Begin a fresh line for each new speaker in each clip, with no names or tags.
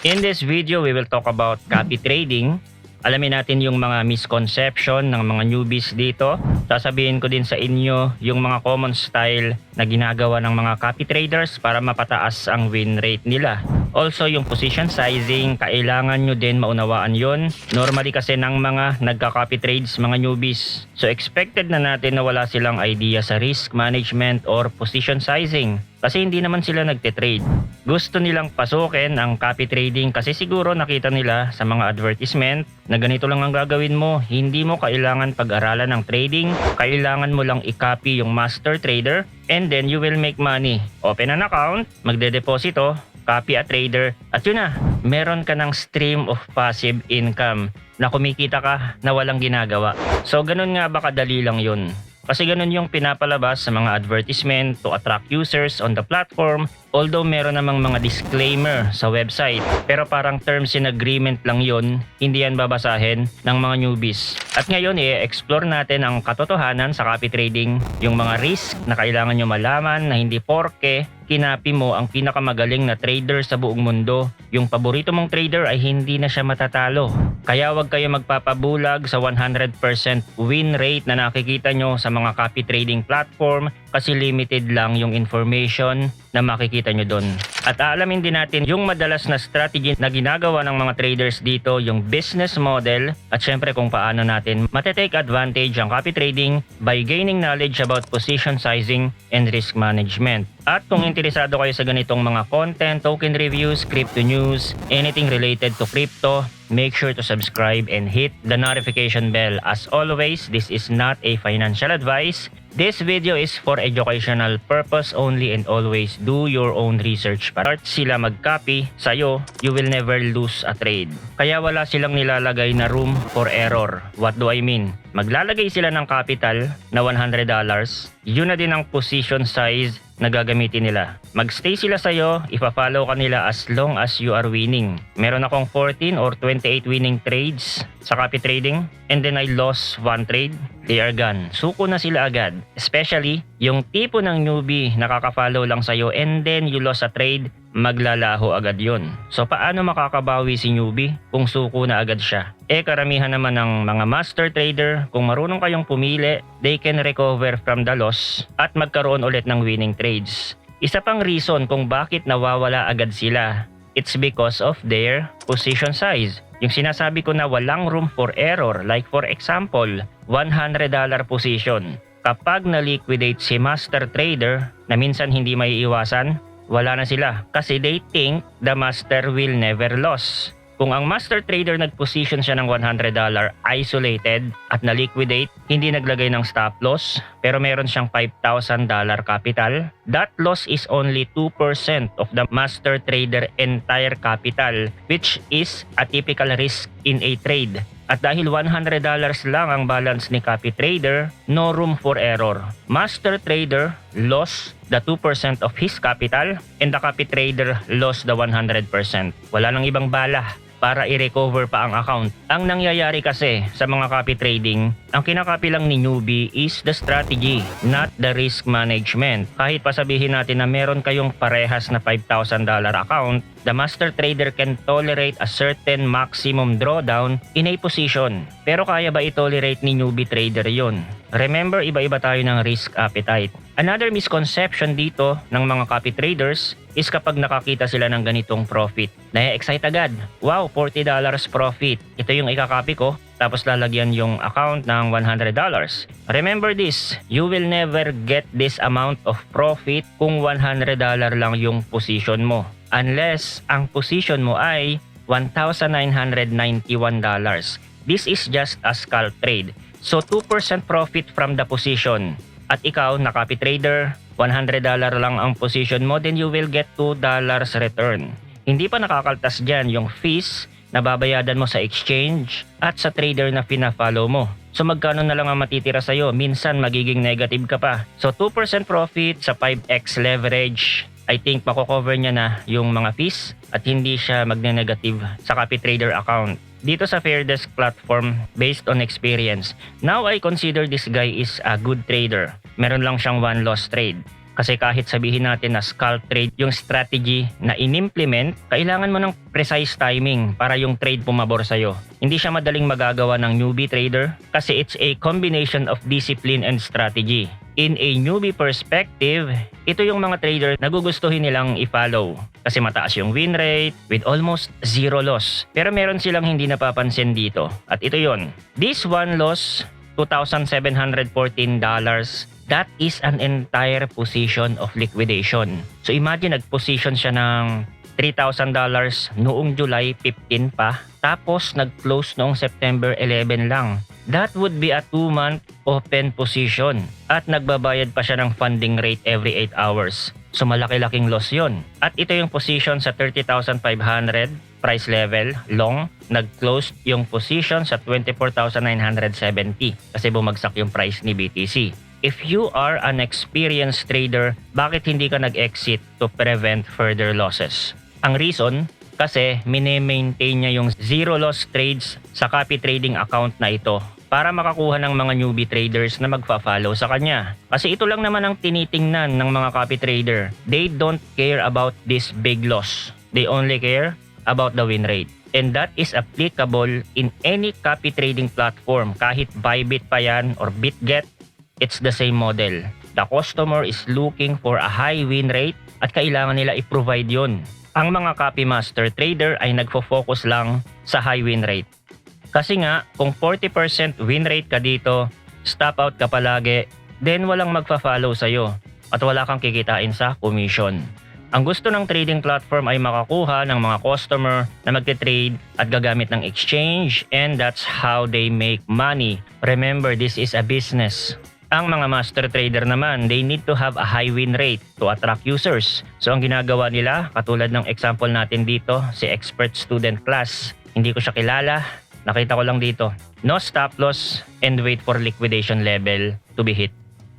In this video, we will talk about copy trading. Alamin natin yung mga misconception ng mga newbies dito. Sasabihin ko din sa inyo yung mga common style na ginagawa ng mga copy traders para mapataas ang win rate nila. Also, yung position sizing, kailangan nyo din maunawaan yon. Normally kasi ng mga nagka-copy trades, mga newbies. So expected na natin na wala silang idea sa risk management or position sizing. Kasi hindi naman sila nagte-trade. Gusto nilang pasukin ang copy trading kasi siguro nakita nila sa mga advertisement na ganito lang ang gagawin mo. Hindi mo kailangan pag-aralan ng trading. Kailangan mo lang i-copy yung master trader and then you will make money. Open an account, magde-deposito, copy a trader, at yun na, meron ka ng stream of passive income na kumikita ka na walang ginagawa. So ganun nga ba kadali lang yun? Kasi ganun yung pinapalabas sa mga advertisement to attract users on the platform, although meron namang mga disclaimer sa website. Pero parang terms and agreement lang yun, hindi yan babasahin ng mga newbies. At ngayon i-explore natin ang katotohanan sa copy trading, yung mga risk na kailangan nyo malaman na hindi porke kinapi mo ang pinakamagaling na trader sa buong mundo. Yung paborito mong trader ay hindi na siya matatalo. Kaya wag kayo magpapabulag sa 100% win rate na nakikita nyo sa mga copy trading platform kasi limited lang yung information na makikita nyo doon. At aalamin din natin yung madalas na strategy na ginagawa ng mga traders dito, yung business model, at syempre kung paano natin matetake advantage ang copy trading by gaining knowledge about position sizing and risk management. At kung interesado kayo sa ganitong mga content, token reviews, crypto news, anything related to crypto, make sure to subscribe and hit the notification bell. As always, this is not a financial advice. This video is for educational purpose only and always do your own research. Para sila mag-copy sa'yo, you will never lose a trade. Kaya wala silang nilalagay na room for error. What do I mean? Maglalagay sila ng capital na $100, yun na din ang position size na gagamitin nila. Magstay sila sa'yo, ipa-follow ka nila as long as you are winning. Meron akong 14 or 28 winning trades sa copy trading and then I lost one trade. They are gone. Suko na sila agad. Especially yung tipo ng newbie nakaka-follow lang sa'yo and then you lost a trade, maglalaho agad yun. So paano makakabawi si newbie kung suko na agad siya? Karamihan naman ng mga master trader, kung marunong kayong pumili, they can recover from the loss at magkaroon ulit ng winning trades. Isa pang reason kung bakit nawawala agad sila, it's because of their position size. Yung sinasabi ko na walang room for error, like for example, $100 position. Kapag na-liquidate si master trader na minsan hindi may iwasan, wala na sila kasi they think the master will never lose. Kung ang master trader nag-position siya ng $100 isolated at na-liquidate, hindi naglagay ng stop loss, pero meron siyang $5,000 capital, that loss is only 2% of the master trader entire capital, which is a typical risk in a trade. At dahil $100 lang ang balance ni copy trader, no room for error. Master trader lost the 2% of his capital and the copy trader lost the 100%. Wala nang ibang bala para i-recover pa ang account. Ang nangyayari kasi sa mga copy trading, ang kinakopy lang ni newbie is the strategy, not the risk management. Kahit pa sabihin natin na meron kayong parehas na $5,000 account, the master trader can tolerate a certain maximum drawdown in a position. Pero kaya ba i-tolerate ni newbie trader yon? Remember, iba-iba tayo ng risk appetite. Another misconception dito ng mga copy traders is kapag nakakita sila ng ganitong profit, na-excite agad. Wow, $40 profit. Ito yung ikakopy ko, tapos lalagyan yung account ng $100. Remember this, you will never get this amount of profit kung $100 lang yung position mo. Unless ang position mo ay $1,991. This is just a scalp trade. So 2% profit from the position. At ikaw na copy trader, $100 lang ang position mo, then you will get $2 return. Hindi pa nakakaltas dyan yung fees na babayadan mo sa exchange at sa trader na pina-follow mo. So magkano na lang ang matitira sa'yo? Minsan magiging negative ka pa. So 2% profit sa 5x leverage, I think mako-cover niya na yung mga fees at hindi siya magne-negative sa copy trader account. Dito sa Fairdesk platform, based on experience, now I consider this guy is a good trader. Meron lang siyang one loss trade. Kasi kahit sabihin natin na scalp trade yung strategy na inimplement, kailangan mo ng precise timing para yung trade pumabor sa'yo. Hindi siya madaling magagawa ng newbie trader kasi it's a combination of discipline and strategy. In a newbie perspective, ito yung mga trader na gugustuhin nilang i-follow kasi mataas yung win rate with almost zero loss. Pero meron silang hindi napapansin dito at ito yon. This one loss, $2,714, that is an entire position of liquidation. So imagine nag-position siya ng $3,000 noong July 15 pa, tapos nag-close noong September 11 lang. That would be a 2-month open position at nagbabayad pa siya ng funding rate every 8 hours. So malaki-laking loss yon. At ito yung position sa 30,500 price level long, nag-close yung position sa 24,970 kasi bumagsak yung price ni BTC. If you are an experienced trader, bakit hindi ka nag-exit to prevent further losses? Ang reason, kasi mini-maintain niya yung zero loss trades sa copy trading account na ito para makakuha ng mga newbie traders na magfa-follow sa kanya. Kasi ito lang naman ang tinitingnan ng mga copy trader. They don't care about this big loss. They only care about the win rate. And that is applicable in any copy trading platform. Kahit Bybit pa yan or BitGet, it's the same model. The customer is looking for a high win rate at kailangan nila i-provide yun. Ang mga copy master trader ay nagfo-focus lang sa high win rate. Kasi nga, kung 40% win rate ka dito, stop out ka palagi, then walang magfa-follow sa'yo at wala kang kikitain sa commission. Ang gusto ng trading platform ay makakuha ng mga customer na magte-trade at gagamit ng exchange, and that's how they make money. Remember, this is a business. Ang mga master trader naman, they need to have a high win rate to attract users. So ang ginagawa nila, katulad ng example natin dito, si Expert Student Class. Hindi ko siya kilala, nakita ko lang dito. No stop loss and wait for liquidation level to be hit.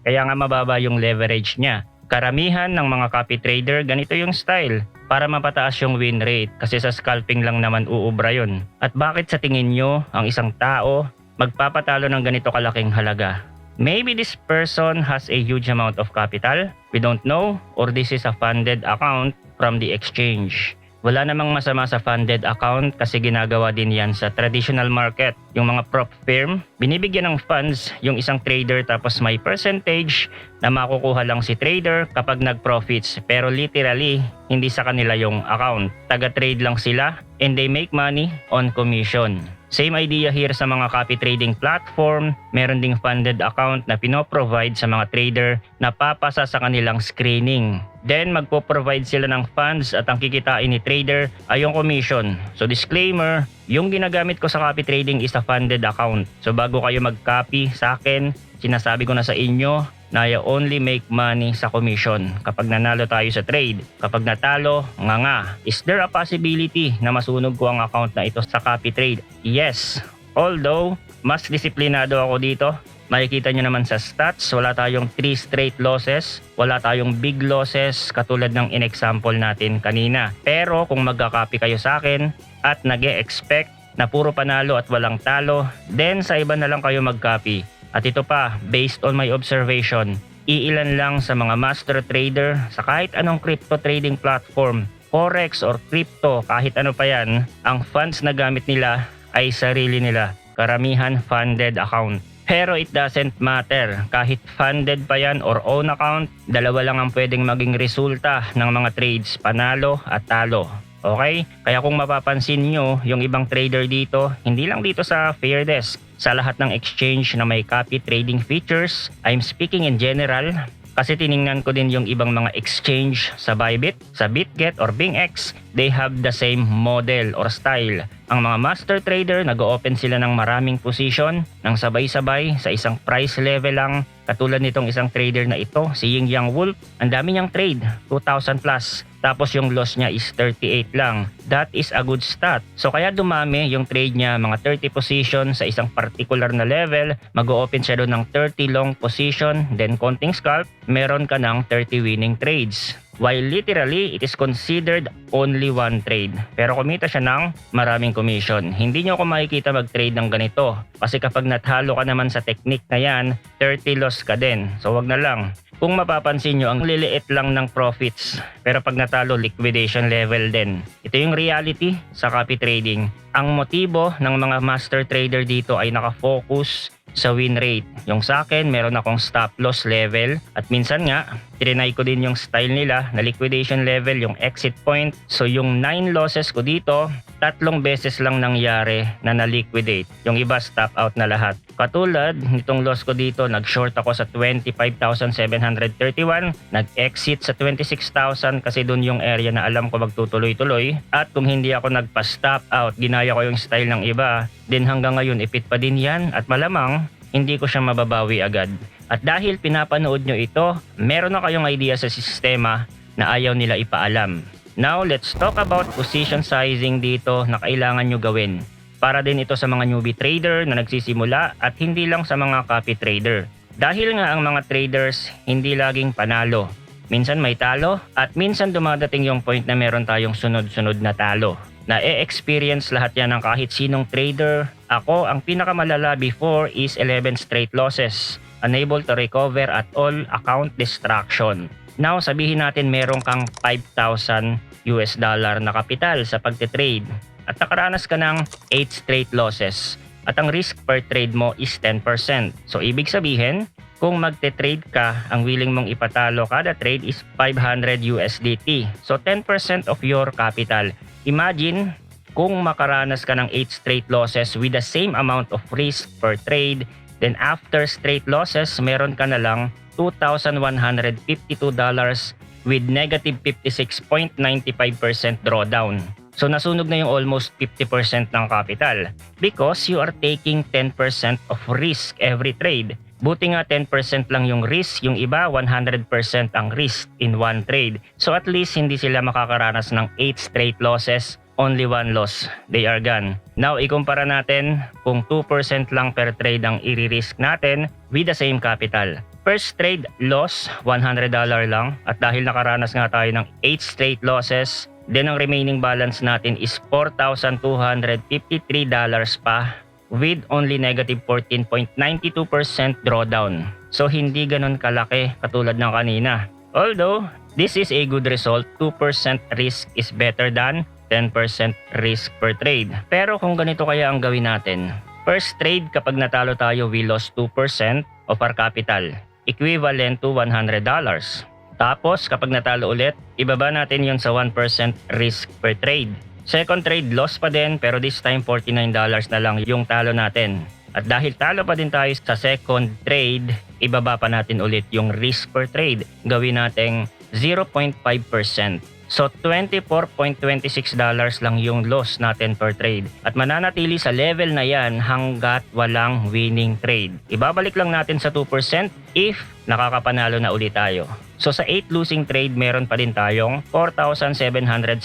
Kaya nga mababa yung leverage niya. Karamihan ng mga copy trader, ganito yung style para mapataas yung win rate kasi sa scalping lang naman uubra yun. At bakit sa tingin nyo ang isang tao magpapatalo ng ganito kalaking halaga? Maybe this person has a huge amount of capital, we don't know, or this is a funded account from the exchange. Wala namang masama sa funded account kasi ginagawa din yan sa traditional market. Yung mga prop firm, binibigyan ng funds yung isang trader tapos may percentage na makukuha lang si trader kapag nag-profits. Pero literally, hindi sa kanila yung account. Taga-trade lang sila and they make money on commission. Same idea here sa mga copy trading platform, meron ding funded account na pinoprovide sa mga trader na papasa sa kanilang screening. Then magpo-provide sila ng funds at ang kikitain ni trader ay yung commission. So disclaimer, yung ginagamit ko sa copy trading is a funded account. So bago kayo mag-copy sa akin, sinasabi ko na sa inyo na I only make money sa commission kapag nanalo tayo sa trade. Kapag natalo, nga. Is there a possibility na masunog ko ang account na ito sa copy trade? Yes. Although, mas disiplinado ako dito. Makikita nyo naman sa stats, wala tayong 3 straight losses, wala tayong big losses katulad ng in-example natin kanina. Pero kung magka-copy kayo sa akin at nag-e-expect na puro panalo at walang talo, then sa iba na lang kayo mag-copy. At ito pa, based on my observation, iilan lang sa mga master trader sa kahit anong crypto trading platform, forex or crypto, kahit ano pa yan, ang funds na gamit nila ay sarili nila. Karamihan funded account. Pero it doesn't matter, kahit funded pa yan or own account, dalawa lang ang pwedeng maging resulta ng mga trades, panalo at talo. Okay? Kaya kung mapapansin nyo, yung ibang trader dito, hindi lang dito sa Fairdesk, sa lahat ng exchange na may copy trading features, I'm speaking in general, kasi tiningnan ko din yung ibang mga exchange sa Bybit, sa BitGet or BingX, they have the same model or style. Ang mga master trader, nag-open sila ng maraming position, ng sabay-sabay sa isang price level lang. Katulad nitong isang trader na ito, si Ying Yang Wolf, ang dami niyang trade, 2,000 plus. Tapos yung loss niya is 38 lang. That is a good stat. So kaya dumami yung trade niya, mga 30 position sa isang particular na level, mag-open siya doon ng 30 long position, then konting scalp, meron ka ng 30 winning trades. while literally it is considered only one trade. Pero kumita siya ng maraming commission. Hindi nyo ako makikita mag-trade ng ganito kasi kapag natalo ka naman sa technique na yan, 30 loss ka din. So wag na lang. Kung mapapansin nyo, ang liliit lang ng profits. Pero pag natalo, liquidation level din. Ito yung reality sa copy trading. Ang motibo ng mga master trader dito ay nakafocus sa win rate. Yung sa akin, meron akong stop loss level. At minsan nga, trinay ko din yung style nila na liquidation level, yung exit point. So yung 9 losses ko dito, 3 beses lang nangyari na na-liquidate. Yung iba stop out na lahat. Katulad nitong loss ko dito, nag-short ako sa 25,731, nag-exit sa 26,000 kasi dun yung area na alam ko magtutuloy-tuloy. At kung hindi ako nagpa-stop out, ginaya ko yung style ng iba, din hanggang ngayon ipit pa din yan at malamang hindi ko siya mababawi agad. At dahil pinapanood nyo ito, meron na kayong idea sa sistema na ayaw nila ipaalam. Now, let's talk about position sizing dito na kailangan nyo gawin. Para din ito sa mga newbie trader na nagsisimula at hindi lang sa mga copy trader. Dahil nga ang mga traders hindi laging panalo. Minsan may talo at minsan dumadating yung point na meron tayong sunod-sunod na talo. Na-experience lahat yan ng kahit sinong trader. Ako, ang pinakamalala before is 11 straight losses. Unable to recover at all, account distraction. Now, sabihin natin meron kang $5,000 na kapital sa pagtitrade at nakaranas ka ng 8 straight losses at ang risk per trade mo is 10%. So, ibig sabihin, kung magte-trade ka, ang willing mong ipatalo kada trade is $500. So, 10% of your capital. Imagine kung makaranas ka ng 8 straight losses with the same amount of risk per trade, then after straight losses, meron ka na lang $2,152 with negative 56.95% drawdown. So nasunog na yung almost 50% ng capital because you are taking 10% of risk every trade. Buti nga 10% lang yung risk, yung iba 100% ang risk in one trade. So at least hindi sila makakaranas ng 8 straight losses, only 1 loss, they are gone. Now ikumpara natin kung 2% lang per trade ang i-risk natin with the same capital. First trade loss, $100 lang at dahil nakaranas nga tayo ng 8 straight losses, then ang remaining balance natin is $4,253 pa with only negative 14.92% drawdown. So hindi ganun kalaki katulad ng kanina. Although, this is a good result, 2% risk is better than 10% risk per trade. Pero kung ganito kaya ang gawin natin, first trade kapag natalo tayo, we lost 2% of our capital, equivalent to $100. Tapos kapag natalo ulit, ibaba natin yon sa 1% risk per trade. Second trade, loss pa din pero this time $49 na lang yung talo natin. At dahil talo pa din tayo sa second trade, ibaba pa natin ulit yung risk per trade. Gawin natin 0.5%. So $24.26 lang yung loss natin per trade. At mananatili sa level na yan hanggat walang winning trade. Ibabalik lang natin sa 2% if nakakapanalo na ulit tayo. So sa 8 losing trade, meron pa din tayong $4,707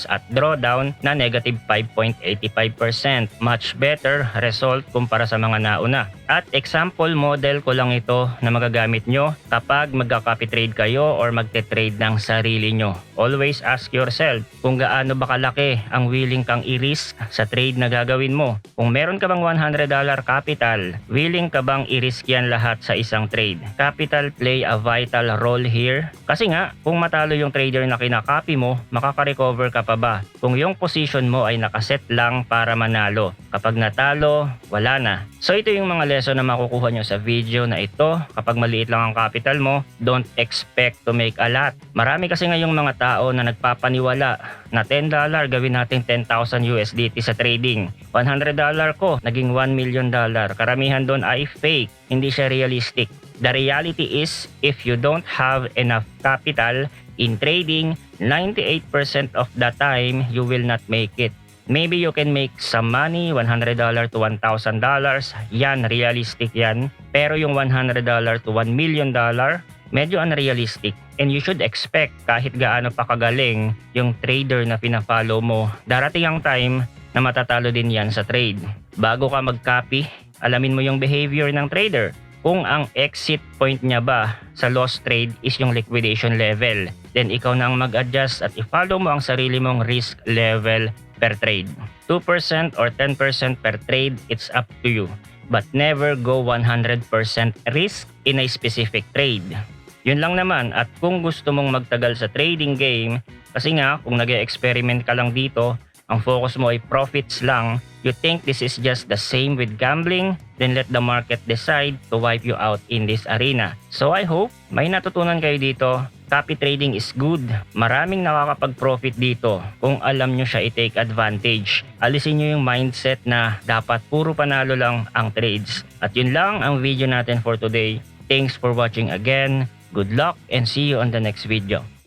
at drawdown na negative 5.85%. Much better result kumpara sa mga nauna. At example model ko lang ito na magagamit nyo kapag magka-copy trade kayo or magte-trade ng sarili nyo. Always ask yourself kung gaano ba kalaki ang willing kang i-risk sa trade na gagawin mo. Kung meron ka bang $100 capital, willing ka bang i-risk yan lahat sa isang trade? Capital play a vital role here. Kasi nga, kung matalo yung trader na kinakopy mo, makaka-recover ka pa ba? Kung yung position mo ay nakaset lang para manalo. Kapag natalo, wala na. So ito yung mga lesson na makukuha nyo sa video na ito. Kapag maliit lang ang capital mo, don't expect to make a lot. Marami kasi ngayong mga tao na nagpapaniwala na $10 gawin natin 10,000 USDT sa trading. $100 ko, naging $1 million. Karamihan doon ay fake, hindi siya realistic. The reality is, if you don't have enough capital in trading, 98% of the time, you will not make it. Maybe you can make some money, $100 to $1,000. Yan, realistic yan. Pero yung $100 to $1 million, medyo unrealistic. And you should expect kahit gaano pa kagaling yung trader na pinafollow mo, darating ang time na matatalo din yan sa trade. Bago ka mag-copy, alamin mo yung behavior ng trader. kung ang exit point niya ba sa loss trade is yung liquidation level. Then ikaw na ang mag-adjust at i-follow mo ang sarili mong risk level per trade. 2% or 10% per trade, it's up to you. But never go 100% risk in a specific trade. Yun lang naman, at kung gusto mong magtagal sa trading game, kasi nga kung nag-experiment ka lang dito, ang focus mo ay profits lang, you think this is just the same with gambling, then let the market decide to wipe you out in this arena. So I hope may natutunan kayo dito. Copy trading is good. Maraming nakakapag-profit dito kung alam nyo siya i-take advantage. Alisin nyo yung mindset na dapat puro panalo lang ang trades. At yun lang ang video natin for today. Thanks for watching again. Good luck and see you on the next video.